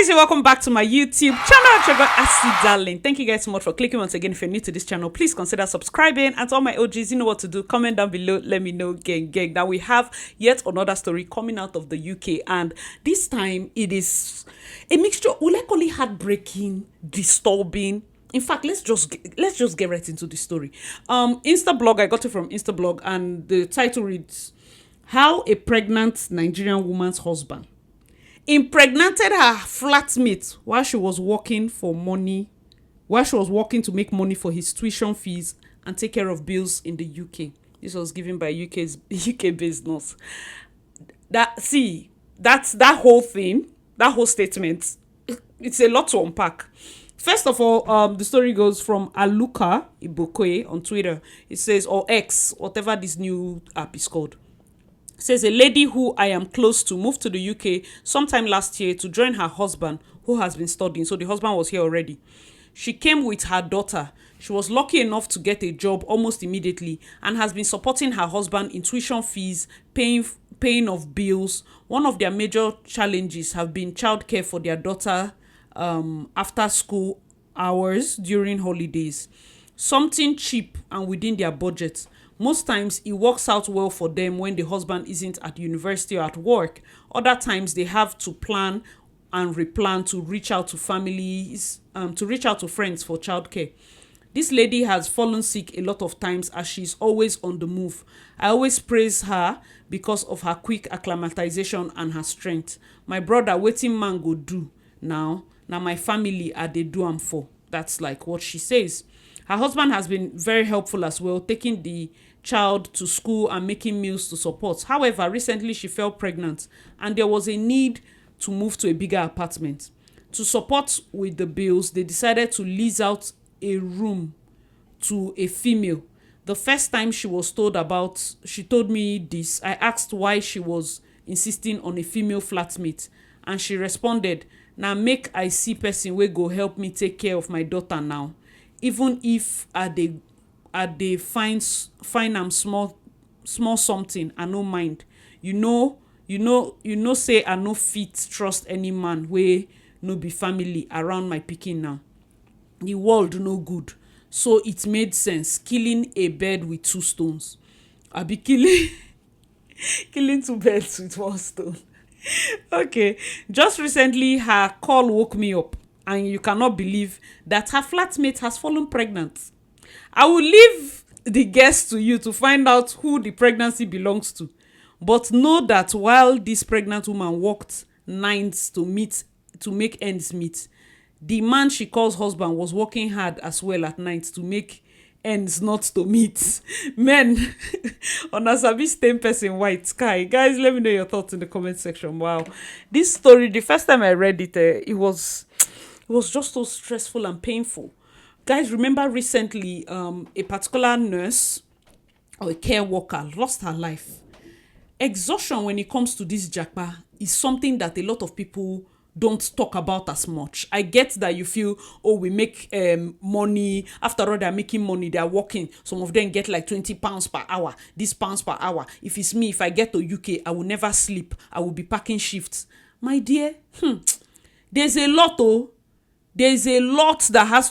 guys, and welcome back to my YouTube channel, Trigger Acid Darling. Thank you guys so much for clicking once again. If you're new to this channel, please consider subscribing. And to all my OGs, you know what to do. Comment down below, let me know, gang. Now we have yet another story coming out of the UK, and this time it is a mixture, will I call it heartbreaking, disturbing. In fact, let's just get right into the story. Instablog, I got it from Instablog, and the title reads, "How a Pregnant Nigerian Woman's Husband impregnated her flatmate while she was working to make money for his tuition fees and take care of bills in the UK." This was given by UK business. That whole thing, that whole statement, it's a lot to unpack. First of all, the story goes from Aluka Ibokoye on Twitter. It says, or X, whatever this new app is called. Says, a lady who I am close to moved to the UK sometime last year to join her husband who has been studying. So the husband was here already. She came with her daughter. She was lucky enough to get a job almost immediately and has been supporting her husband in tuition fees, paying of bills. One of their major challenges have been childcare for their daughter after school hours during holidays. Something cheap and within their budget. Most times it works out well for them when the husband isn't at university or at work. Other times they have to plan and replan to reach out to families, to reach out to friends for childcare. This lady has fallen sick a lot of times as she's always on the move. I always praise her because of her quick acclimatization and her strength. My brother, wetin man go do now my family are they do am for. That's like what she says. Her husband has been very helpful as well, taking the child to school and making meals to support. However, recently she fell pregnant and there was a need to move to a bigger apartment. To support with the bills, they decided to lease out a room to a female. The first time she told me this, I asked why she was insisting on a female flatmate, and she responded, "Now make I see person wey go help me take care of my daughter now. Even if I dey find am small something, I no mind. You know say I no fit trust any man wey no be family around my pikin now. The world no good, so it made sense killing a bird with two stones." I be killing two birds with one stone. Okay, just recently her call woke me up, and you cannot believe that her flatmate has fallen pregnant. I will leave the guess to you to find out who the pregnancy belongs to. But know that while this pregnant woman worked nights to make ends meet, the man she calls husband was working hard as well at night to make ends not to meet. Men on a sabi stain person white sky. Guys, let me know your thoughts in the comment section. Wow, this story, the first time I read it, it was just so stressful and painful. Guys, remember recently a particular nurse or a care worker lost her life. Exhaustion when it comes to this JAPA is something that a lot of people don't talk about as much. I get that you feel, oh, we make money. After all, they're making money, they're working. Some of them get like 20 pounds per hour, this pounds per hour. If it's me, if I get to UK, I will never sleep. I will be packing shifts. My dear, there's a lot that has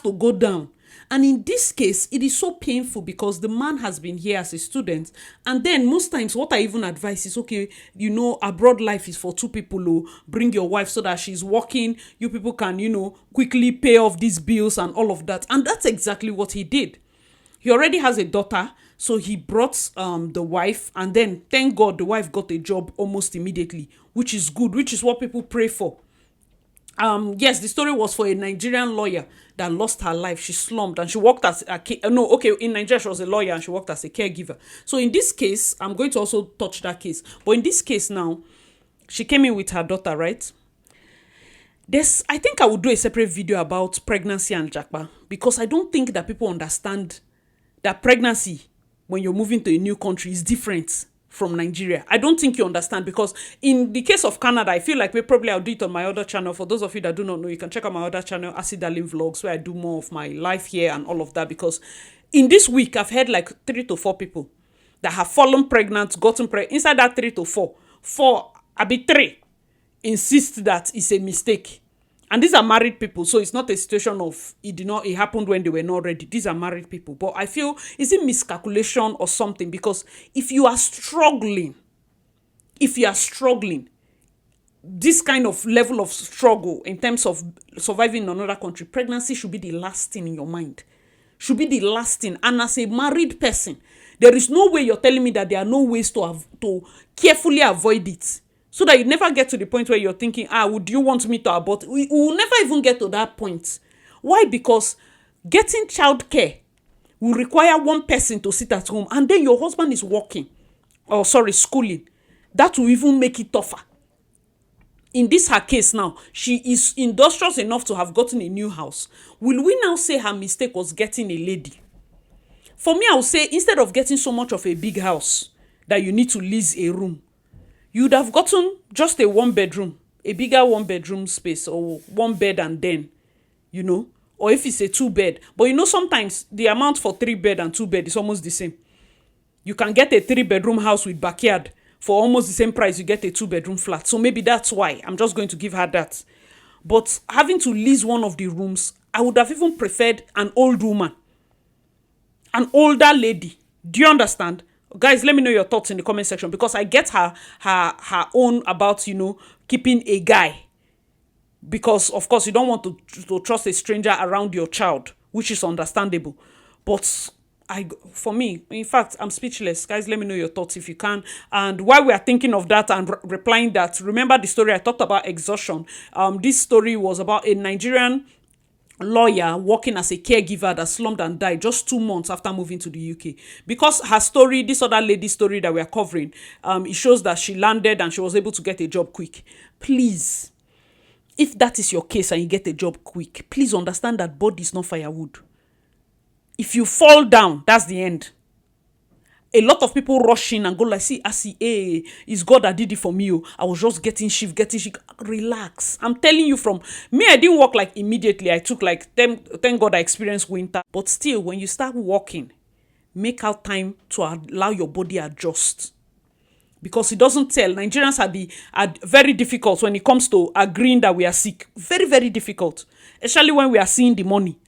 to go down. And in this case, it is so painful because the man has been here as a student. And then most times what I even advise is, okay, abroad life is for two people. Bring your wife so that she's working. You people can, quickly pay off these bills and all of that. And that's exactly what he did. He already has a daughter. So he brought the wife. And then, thank God, the wife got a job almost immediately, which is good, which is what people pray for. Yes, the story was for a Nigerian lawyer that lost her life. She slumped and she worked as in Nigeria she was a lawyer and she worked as a caregiver. So in this case, I'm going to also touch that case. But in this case now, she came in with her daughter, right? I think I would do a separate video about pregnancy and JAPA, because I don't think that people understand that pregnancy when you're moving to a new country is different from Nigeria. I don't think you understand, because in the case of Canada, I feel like I'll do it on my other channel. For those of you that do not know, you can check out my other channel, Acid Darling Vlogs, where I do more of my life here and all of that. Because in this week, I've had like 3 to 4 people that have fallen pregnant, gotten pregnant. Inside that 3 to 4, I be 3 insist that it's a mistake. And these are married people, so it's not a situation of it happened when they were not ready. These are married people. But I feel, is it miscalculation or something? Because if you are struggling, this kind of level of struggle in terms of surviving in another country, pregnancy should be the last thing in your mind. Should be the last thing. And as a married person, there is no way you're telling me that there are no ways to carefully avoid it. So that you never get to the point where you're thinking, would you want me to abort? We will never even get to that point. Why? Because getting childcare will require one person to sit at home, and then your husband is working, schooling. That will even make it tougher. In this her case now, she is industrious enough to have gotten a new house. Will we now say her mistake was getting a lady? For me, I would say, instead of getting so much of a big house that you need to lease a room, you'd have gotten just a one-bedroom, a bigger one-bedroom space, or one bed and then, or if it's a two-bed. But sometimes the amount for 3-bed and 2-bed is almost the same. You can get a 3-bedroom house with backyard for almost the same price you get a 2-bedroom flat. So maybe that's why I'm just going to give her that. But having to lease one of the rooms, I would have even preferred an old woman, an older lady. Do you understand? Guys, let me know your thoughts in the comment section, because I get her own about, keeping a guy. Because, of course, you don't want to trust a stranger around your child, which is understandable. But for me, in fact, I'm speechless. Guys, let me know your thoughts if you can. And while we are thinking of that and replying that, remember the story I talked about, exhaustion. This story was about a Nigerian lawyer working as a caregiver that slumped and died just 2 months after moving to the UK. Because her story, this other lady's story that we are covering, it shows that she landed and she was able to get a job quick. Please, if that is your case and you get a job quick, please understand that body is not firewood. If you fall down, that's the end. A lot of people rush in and go like, see, it's God that did it for me. I was just getting shift. Relax. I'm telling you, from me, I didn't work like immediately. I took like, thank God I experienced winter. But still, when you start walking, make out time to allow your body adjust. Because it doesn't tell. Nigerians are very difficult when it comes to agreeing that we are sick. Very, very difficult. Especially when we are seeing the money.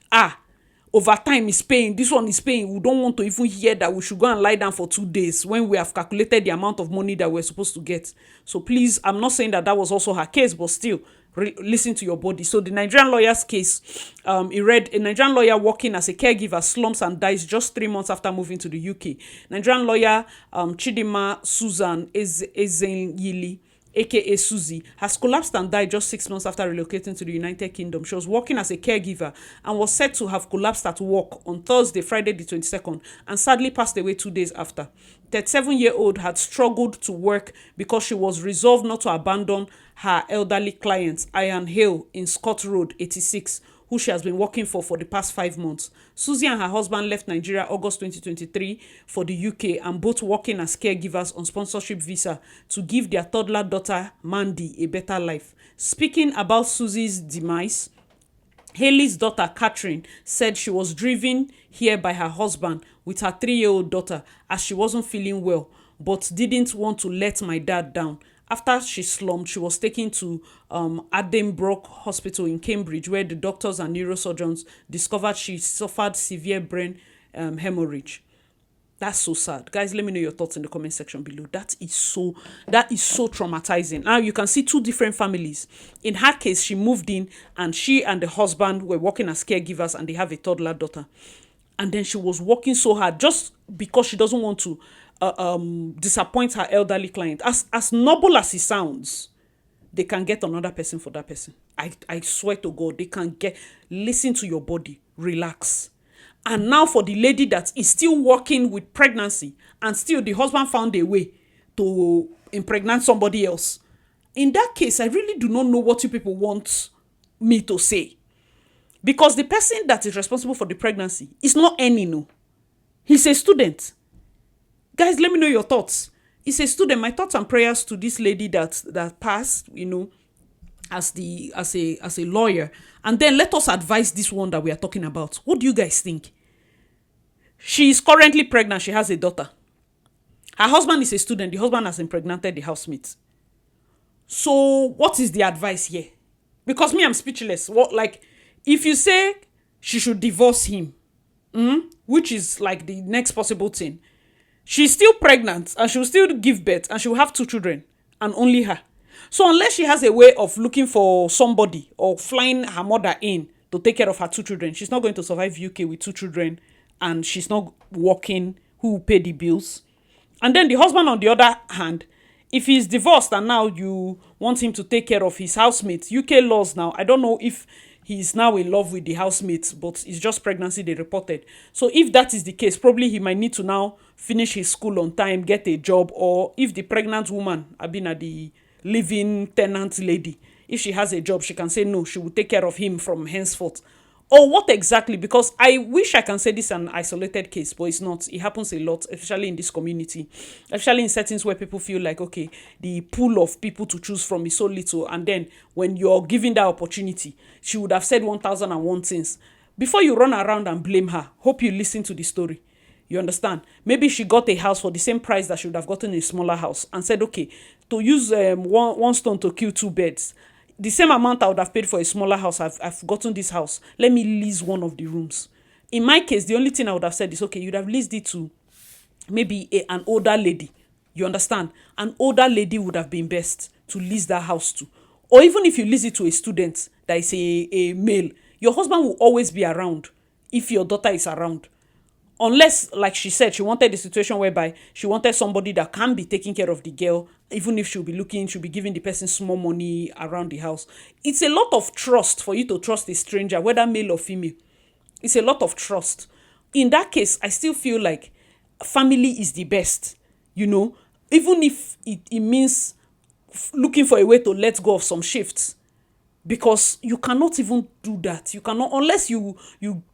Overtime is paying, this one is paying. We don't want to even hear that we should go and lie down for 2 days when we have calculated the amount of money that we're supposed to get. So please, I'm not saying that was also her case, but still, listen to your body. So the Nigerian lawyer's case, it read, a Nigerian lawyer working as a caregiver slumps and dies just 3 months after moving to the UK. Nigerian lawyer Chidima Susan Ezenyili, aka Susie, has collapsed and died just 6 months after relocating to the United Kingdom. She was working as a caregiver and was said to have collapsed at work on Thursday, Friday the 22nd, and sadly passed away 2 days after. 37-year-old had struggled to work because she was resolved not to abandon her elderly client, Ian Hale, in Scott Road, 86, who she has been working for the past 5 months. Susie and her husband left Nigeria August 2023 for the UK, and both working as caregivers on sponsorship visa to give their toddler daughter, Mandy, a better life. Speaking about Susie's demise, Haley's daughter, Catherine, said she was driven here by her husband with her 3-year-old daughter as she wasn't feeling well, but didn't want to let my dad down. After she slumped, she was taken to Addenbrooke Hospital in Cambridge, where the doctors and neurosurgeons discovered she suffered severe brain hemorrhage. That's so sad. Guys, let me know your thoughts in the comment section below. That is so traumatizing. Now, you can see 2 different families. In her case, she moved in, and she and the husband were working as caregivers, and they have a toddler daughter. And then she was working so hard just because she doesn't want to disappoint her elderly client. As noble as it sounds, they can get another person for that person. I swear to God, they can listen to your body, relax. And now for the lady that is still working with pregnancy, and still the husband found a way to impregnate somebody else. In that case, I really do not know what you people want me to say. Because the person that is responsible for the pregnancy is not any, no. He's a student. Guys, let me know your thoughts. He's a student. My thoughts and prayers to this lady that passed, as a lawyer. And then let us advise this one that we are talking about. What do you guys think? She is currently pregnant. She has a daughter. Her husband is a student. The husband has impregnated the housemate. So what is the advice here? Because me, I'm speechless. What, like, if you say she should divorce him, which is like the next possible thing, she's still pregnant and she'll still give birth and she'll have 2 children and only her. So unless she has a way of looking for somebody or flying her mother in to take care of her 2 children, she's not going to survive UK with 2 children and she's not working. Who will pay the bills? And then the husband, on the other hand, if he's divorced and now you want him to take care of his housemate, UK laws now, I don't know if he's now in love with the housemate, but it's just pregnancy they reported. So if that is the case, probably he might need to now finish his school on time, get a job, or if the pregnant woman, I mean, the living tenant lady, if she has a job, she can say no, she will take care of him from henceforth. Or what exactly? Because I wish I can say this is an isolated case, but it's not. It happens a lot, especially in this community, especially in settings where people feel like, okay, the pool of people to choose from is so little. And then when you're given that opportunity, she would have said 1,001 things. Before you run around and blame her, hope you listen to the story. You understand? Maybe she got a house for the same price that she would have gotten a smaller house and said, okay, to use one stone to kill 2 birds. The same amount I would have paid for a smaller house, I've gotten this house. Let me lease one of the rooms. In my case, the only thing I would have said is, okay, you'd have leased it to maybe an older lady. You understand? An older lady would have been best to lease that house to. Or even if you lease it to a student that is a male, your husband will always be around if your daughter is around. Unless, like she said, she wanted a situation whereby she wanted somebody that can be taking care of the girl, even if she'll be giving the person small money around the house. It's a lot of trust for you to trust a stranger, whether male or female. It's a lot of trust. In that case, I still feel like family is the best, even if it means looking for a way to let go of some shifts. Because you cannot even do that. You cannot, unless you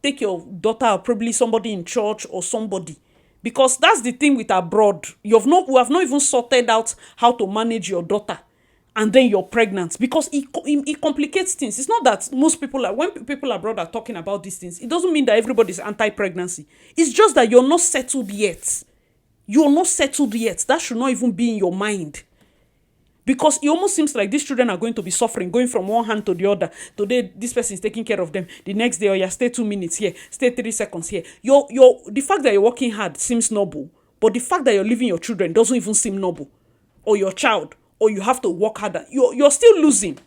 take your daughter or probably somebody in church or somebody. Because that's the thing with abroad. We have not even sorted out how to manage your daughter. And then you're pregnant. Because it complicates things. It's not that most people when people abroad are talking about these things, it doesn't mean that everybody's anti-pregnancy. It's just that you're not settled yet. You're not settled yet. That should not even be in your mind. Because it almost seems like these children are going to be suffering, going from one hand to the other. Today, this person is taking care of them. The next day, yeah, stay 2 minutes here, stay 3 seconds here. The fact that you're working hard seems noble, but the fact that you're leaving your children doesn't even seem noble. Or your child, or you have to work harder. You're still losing.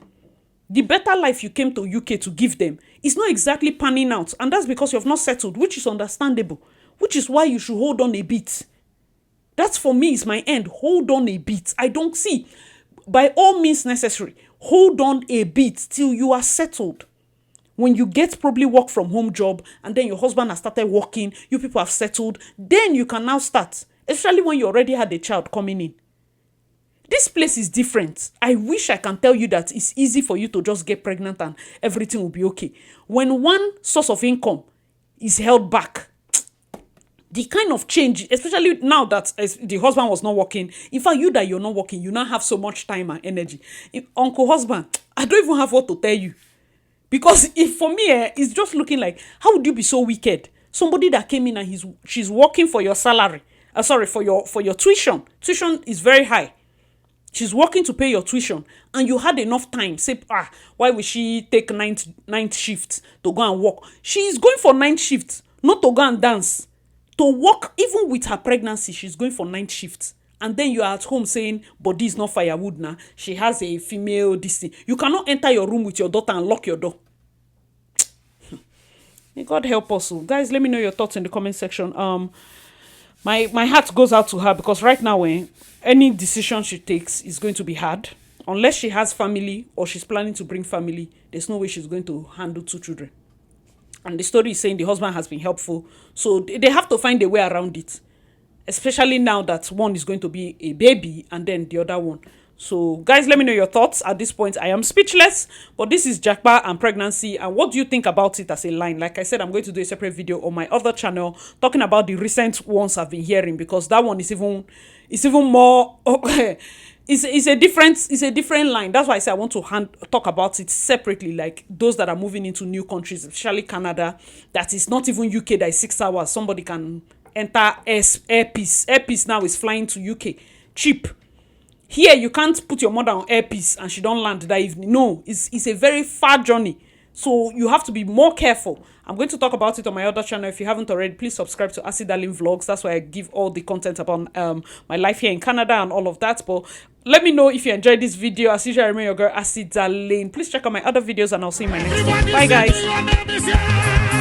The better life you came to UK to give them is not exactly panning out. And that's because you have not settled, which is understandable. Which is why you should hold on a bit. That's for me is my end. Hold on a bit. I don't see. By all means necessary, hold on a bit till you are settled. When you get probably work from home job and then your husband has started working, you people have settled, then you can now start, especially when you already had a child coming in. This place is different. I wish I can tell you that it's easy for you to just get pregnant and everything will be okay. When one source of income is held back, the kind of change, especially now that the husband was not working, in fact, you that you're not working, you now have so much time and energy. Uncle husband, I don't even have what to tell you. Because for me, it's just looking like, how would you be so wicked? Somebody that came in and she's working for your salary. For your tuition. Tuition is very high. She's working to pay your tuition. And you had enough time. Say, why would she take ninth shift to go and work? She is going for 9 shifts, not to go and dance. To work, even with her pregnancy, she's going for 9 shifts. And then you're at home saying, body is not firewood now. She has a female this thing. You cannot enter your room with your daughter and lock your door. May God help us. Guys, let me know your thoughts in the comment section. My heart goes out to her because right now, any decision she takes is going to be hard. Unless she has family or she's planning to bring family, there's no way she's going to handle 2 children. And the story is saying the husband has been helpful. So they have to find a way around it. Especially now that one is going to be a baby and then the other one. So guys, let me know your thoughts. At this point, I am speechless. But this is JAPA and pregnancy. And what do you think about it as a line? Like I said, I'm going to do a separate video on my other channel talking about the recent ones I've been hearing. Because that one is even more... It's a different line. That's why I say I want to talk about it separately, like those that are moving into new countries, especially Canada, that is not even UK, that is 6 hours. Somebody can enter Air Peace. Air Peace now is flying to UK. Cheap. Here, you can't put your mother on airpiece and she don't land that evening. No, it's a very far journey. So you have to be more careful. I'm going to talk about it on my other channel. If you haven't already, please subscribe to Acid Darling Vlogs. That's where I give all the content about my life here in Canada and all of that. But let me know if you enjoyed this video. As usual, I remain your girl, Acid Darling. Please check out my other videos and I'll see you in my next one. Bye, guys.